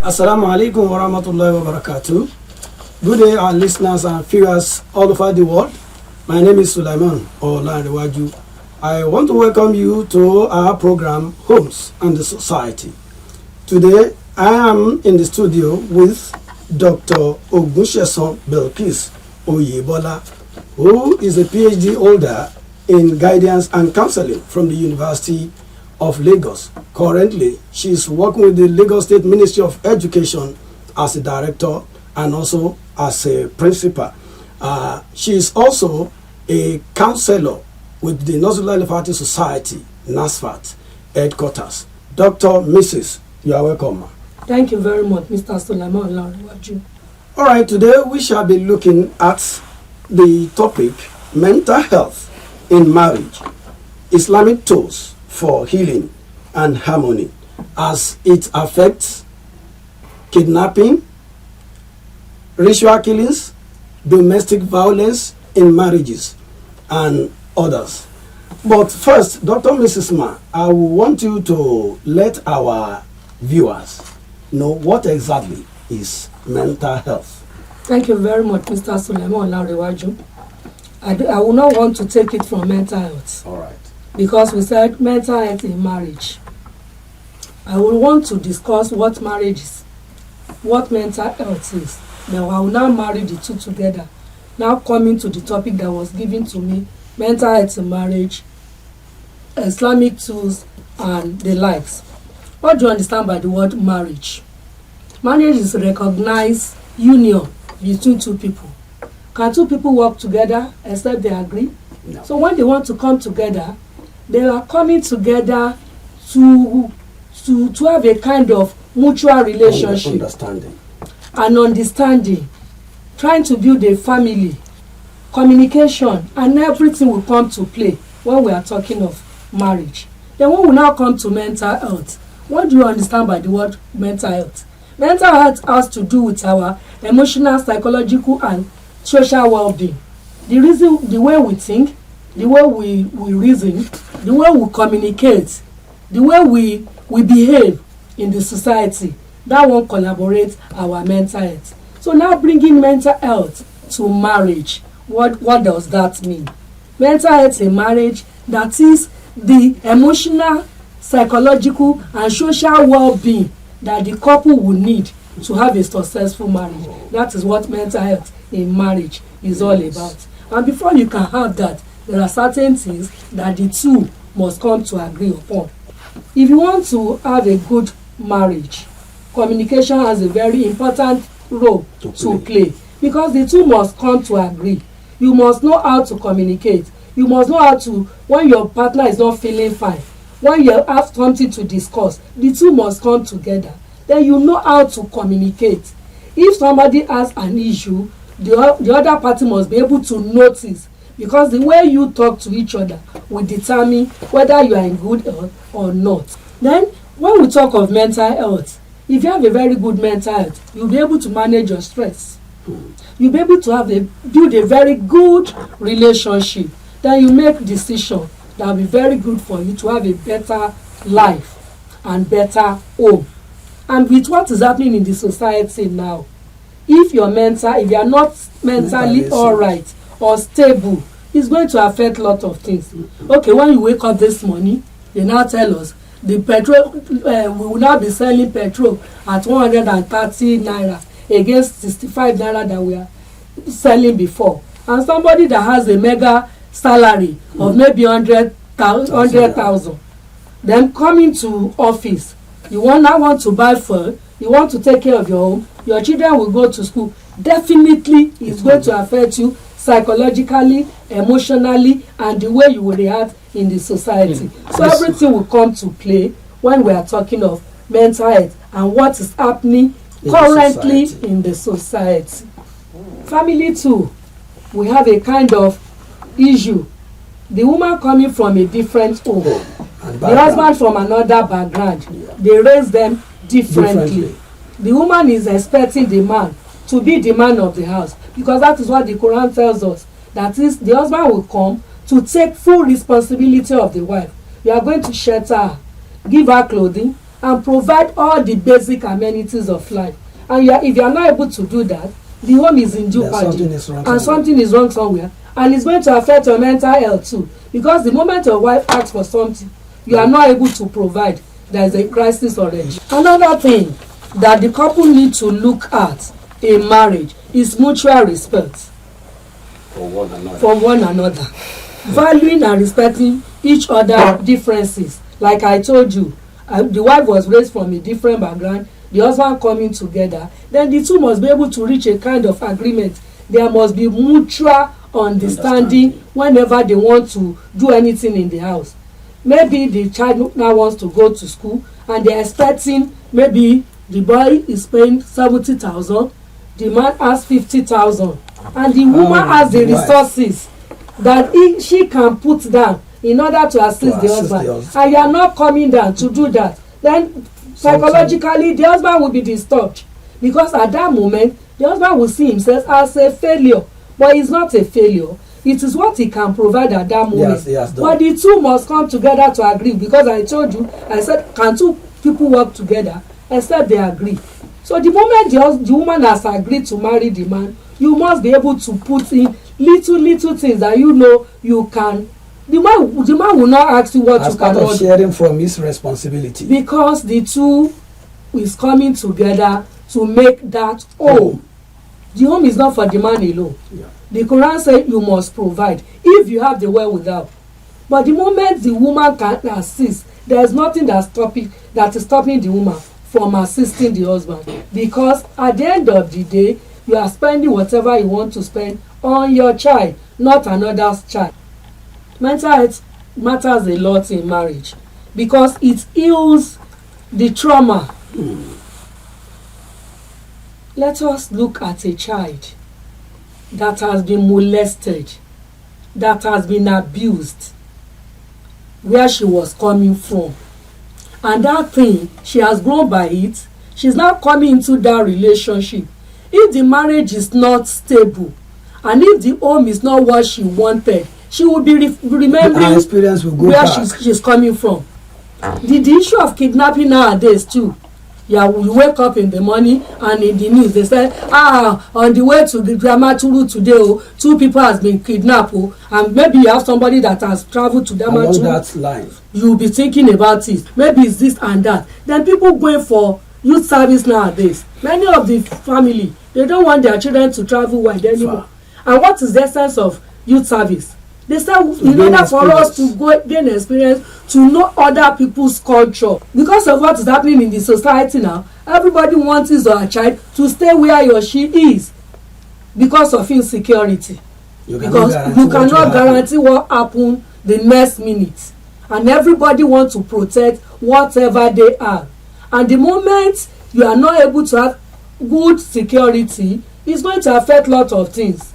Assalamu alaikum wa rahmatullahi wa barakatuh. Good day, our listeners and viewers all over the world. My name is Sulaiman Olanrewaju. I want to welcome you to our program, Homes and the Society. Today, I am in the studio with Dr. Ogunsesan Belkis Oyebola, who is a PhD holder in guidance and counseling from the University of Lagos. Currently, she is working with the Lagos State Ministry of Education as a director and also as a principal. She is also a counselor with the Nasrullah Al-Fatih Society, NASFAT, headquarters. Dr. Mrs., you are welcome. Thank you very much, Mr. Sulaiman Olanrewaju. All right, today we shall be looking at the topic mental health in marriage, Islamic tools for healing and harmony as it affects kidnapping, ritual killings, domestic violence in marriages, and others. But first, Dr. Mrs. Ma, I want you to let our viewers know what exactly is mental health. Thank you very much, Mr. Sulaiman Olanrewaju. I will not want to take it from mental health. All right. Because we said mental health in marriage. I will want to discuss what marriage is, what mental health is. Then I will now marry the two together. Now coming to the topic that was given to me, mental health in marriage, Islamic tools and the likes. What do you understand by the word marriage? Marriage is a recognized union between two people. Can two people work together except they agree? No. So when they want to come together, they are coming together to have a kind of mutual relationship, understanding, trying to build a family, communication, and everything will come to play when we are talking of marriage. Then when we now come to mental health, what do you understand by the word mental health? Mental health has to do with our emotional, psychological, and social well-being. The way we think, the way we reason, the way we communicate, the way we behave in the society, that one collaborates our mental health. So now bringing mental health to marriage, what does that mean? Mental health in marriage, that is the emotional, psychological, and social well-being that the couple will need to have a successful marriage. That is what mental health in marriage is all about. And before you can have that, there are certain things that the two must come to agree upon. If you want to have a good marriage, communication has a very important role to play because the two must come to agree. You must know how to communicate. You must know how to, when your partner is not feeling fine, when you have something to discuss, the two must come together. Then you know how to communicate. If somebody has an issue, the other party must be able to notice, because the way you talk to each other will determine whether you are in good health or not. Then when we talk of mental health, if you have a very good mental health, you'll be able to manage your stress. You'll be able to build a very good relationship. Then you make decisions that will be very good for you to have a better life and better home. And with what is happening in the society now, if you are not mentally all right or stable, it's going to affect a lot of things. Okay, when you wake up this morning, they now tell us the petrol, we will now be selling petrol at 130 naira against 65 naira that we are selling before. And somebody that has a mega salary of maybe 100,000, then coming to office, you now want to buy food, you want to take care of your home, your children will go to school, definitely it's going to affect you psychologically, emotionally, and the way you will react in the society. So everything will come to play when we are talking of mental health and what is happening currently in the society. Family too, we have a kind of issue. The woman coming from a different home, the husband from another background, they raise them differently. The woman is expecting the man to be the man of the house, because that is what the Quran tells us. That is, the husband will come to take full responsibility of the wife. You are going to shelter her, give her clothing, and provide all the basic amenities of life. And if you are not able to do that, the home is in jeopardy, and something is wrong somewhere, and it's going to affect your mental health too, because the moment your wife asks for something you are not able to provide, there is a crisis already. Another thing that the couple need to look at in marriage is mutual respect from one another. Valuing and respecting each other's differences. Like I told you, the wife was raised from a different background, the husband coming together, then the two must be able to reach a kind of agreement. There must be mutual understanding whenever they want to do anything in the house. Maybe the child now wants to go to school and they're expecting, maybe the boy is paying 70,000, the man has 50,000, and the woman has the resources that she can put down in order to assist the husband, and you are not coming down to do that, then psychologically the husband will be disturbed, because at that moment the husband will see himself as a failure, but he's not a failure. It is what he can provide at that moment. But the two must come together to agree, because I told you, I said, can two people work together except they agree? So the moment the woman has agreed to marry the man, you must be able to put in little things that you know you can. The man will not ask you what you cannot do. As part of sharing from his responsibility. Because the two is coming together to make that home. The home is not for the man alone. Yeah. The Quran says you must provide if you have the wherewithal. But the moment the woman can assist, there is nothing that is stopping the woman from assisting the husband. Because at the end of the day, you are spending whatever you want to spend on your child, not another's child. Mental health matters a lot in marriage because it heals the trauma. Let us look at a child that has been molested, that has been abused, where she was coming from. And that thing, she has grown by it. She's now coming into that relationship. If the marriage is not stable, and if the home is not what she wanted, she will be remembering where she's coming from. The issue of kidnapping nowadays too. Yeah, we wake up in the morning and in the news they say, on the way to the Damaturu today, 2 people has been kidnapped, and maybe you have somebody that has traveled to Damaturu. Along that line, you'll be thinking about it. Maybe it's this and that. Then people going for youth service nowadays. Many of the family, they don't want their children to travel wide anymore. And what is the essence of youth service? They say in order for us to go gain experience, to know other people's culture. Because of what is happening in the society now, everybody wants his or her child to stay where he or she is because of insecurity. Because you cannot guarantee what happen the next minute. And everybody wants to protect whatever they are. And the moment you are not able to have good security, it's going to affect a lot of things.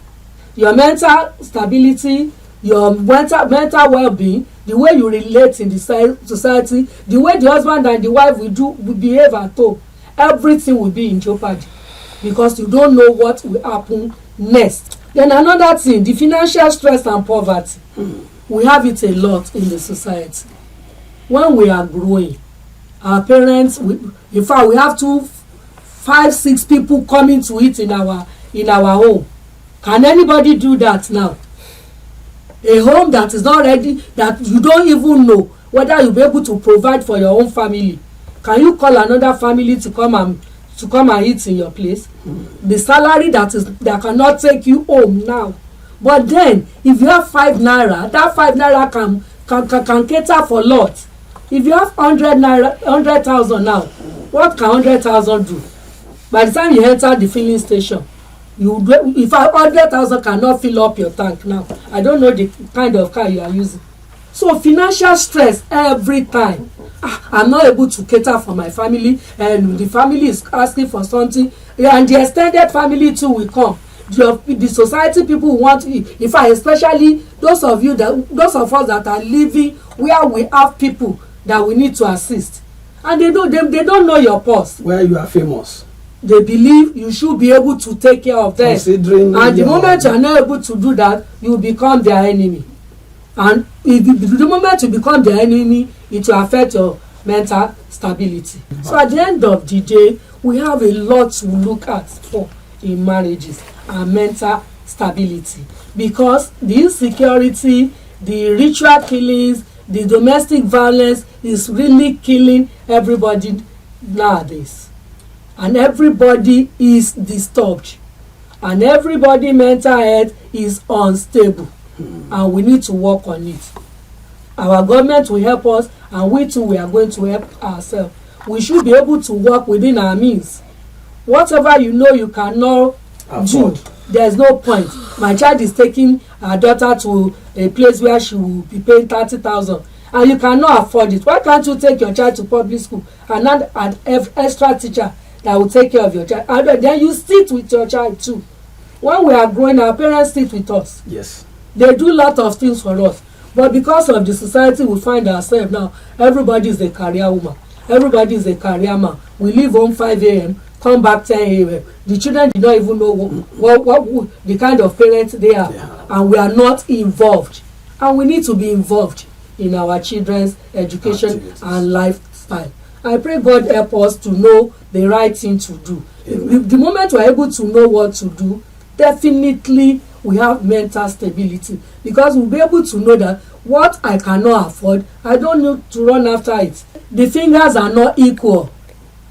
Your mental stability, your mental well-being, the way you relate in the society, the way the husband and the wife will behave at home, everything will be in jeopardy because you don't know what will happen next. Then another thing, the financial stress and poverty. We have it a lot in the society. When we are growing, our parents, in fact, we have 2, 5, 6 people coming to eat in our home. Can anybody do that now? A home that is not ready, that you don't even know whether you'll be able to provide for your own family. Can you call another family to come and eat in your place? The salary that cannot take you home now. But then, if you have 5 naira, that 5 naira can cater for a lot. If you have 100,000 now, what can 100,000 do? By the time you enter the filling station, if 100,000 cannot fill up your tank now, I don't know the kind of car you are using. So financial stress every time. I'm not able to cater for my family, and the family is asking for something, and the extended family too will come. The society people want, in fact, especially those of us that are living where we have people that we need to assist, and they don't know your purse. Where you are famous. They believe you should be able to take care of them, and the moment you are not able to do that, you become their enemy. And the moment you become their enemy, it will affect your mental stability. So at the end of the day, we have a lot to look at for in marriages and mental stability, because the insecurity, the ritual killings, the domestic violence is really killing everybody nowadays, and everybody is disturbed, and everybody mental health is unstable, and we need to work on it. Our government will help us, and we too, we are going to help ourselves. We should be able to work within our means. Whatever you know you cannot do, there's no point. My child is taking her daughter to a place where she will be paying 30,000, and you cannot afford it. Why can't you take your child to public school and not an extra teacher that will take care of your child, and then you sit with your child too? When we are growing, our parents sit with us. Yes. They do a lot of things for us, but because of the society we find ourselves now, everybody is a career woman, everybody is a career man. We leave home 5 a.m., come back 10 a.m. The children do not even know what the kind of parents they are, and we are not involved. And we need to be involved in our children's education and lifestyle. I pray God help us to know the right thing to do. The moment we are able to know what to do, definitely we have mental stability, because we'll be able to know that what I cannot afford, I don't need to run after it. The fingers are not equal.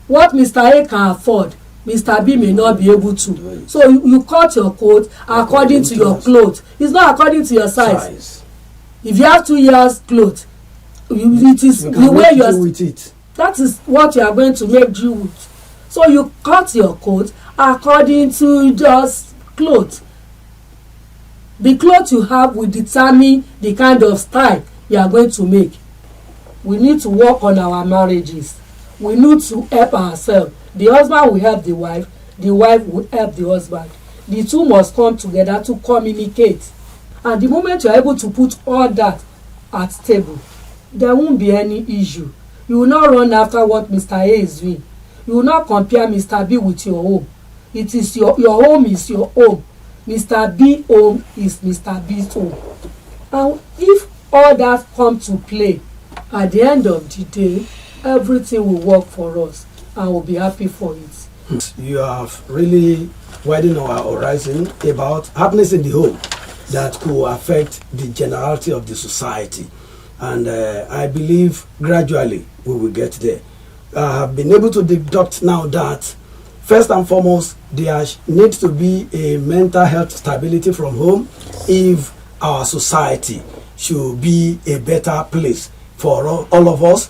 What Mr. A can afford, Mr. B may not be able to. So you cut your coat according to your clothes. It's not according to your size. If you have 2 years clothes, it is the way you are with it. That is what you are going to make do with. So you cut your coat according to just clothes. The clothes you have will determine the kind of style you are going to make. We need to work on our marriages. We need to help ourselves. The husband will help the wife will help the husband. The two must come together to communicate. And the moment you are able to put all that at table, there won't be any issue. You will not run after what Mr. A is doing. You will not compare Mr. B with your home. It is your home is your home. Mr. B home is Mr. B's home. And if all that come to play, at the end of the day, everything will work for us, and we'll be happy for it. You have really widened our horizon about happiness in the home that could affect the generality of the society. And I believe gradually we will get there. I have been able to deduct now that first and foremost, there needs to be a mental health stability from home if our society should be a better place for all of us,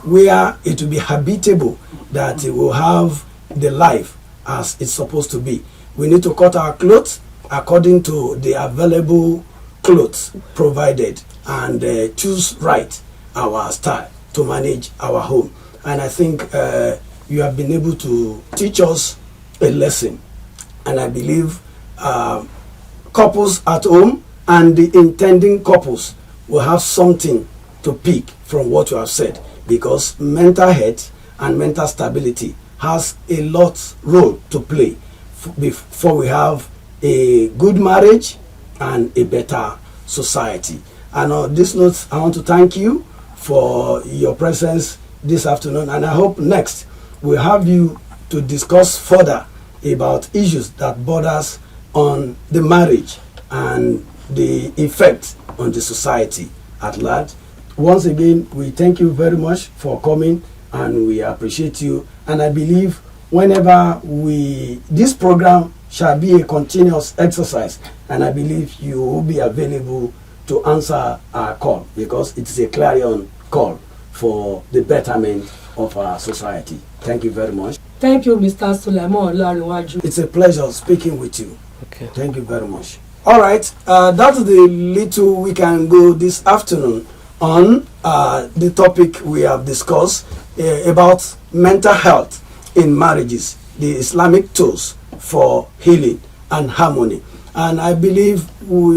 where it will be habitable, that it will have the life as it's supposed to be. We need to cut our clothes according to the available clothes provided, and choose right our style to manage our home. And I think you have been able to teach us a lesson, and I believe couples at home and the intending couples will have something to pick from what you have said, because mental health and mental stability has a lot role to play before we have a good marriage and a better society. And on this note, I want to thank you for your presence this afternoon, and I hope next we'll have you to discuss further about issues that borders on the marriage and the effect on the society at large. Once again, we thank you very much for coming, and we appreciate you. And I believe whenever this program shall be a continuous exercise, and I believe you will be available to answer our call, because it is a clarion call for the betterment of our society. Thank you very much. Thank you, Mr. Sulaiman Olariwaju. It's a pleasure speaking with you. Okay. Thank you very much. All right, that's the little we can go this afternoon on the topic we have discussed about mental health in marriages, the Islamic tools for healing and harmony. And I believe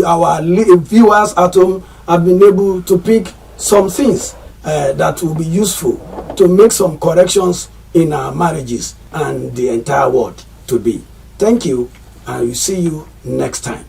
our viewers at home have been able to pick some things that will be useful to make some corrections in our marriages and the entire world to be. Thank you, and we'll see you next time.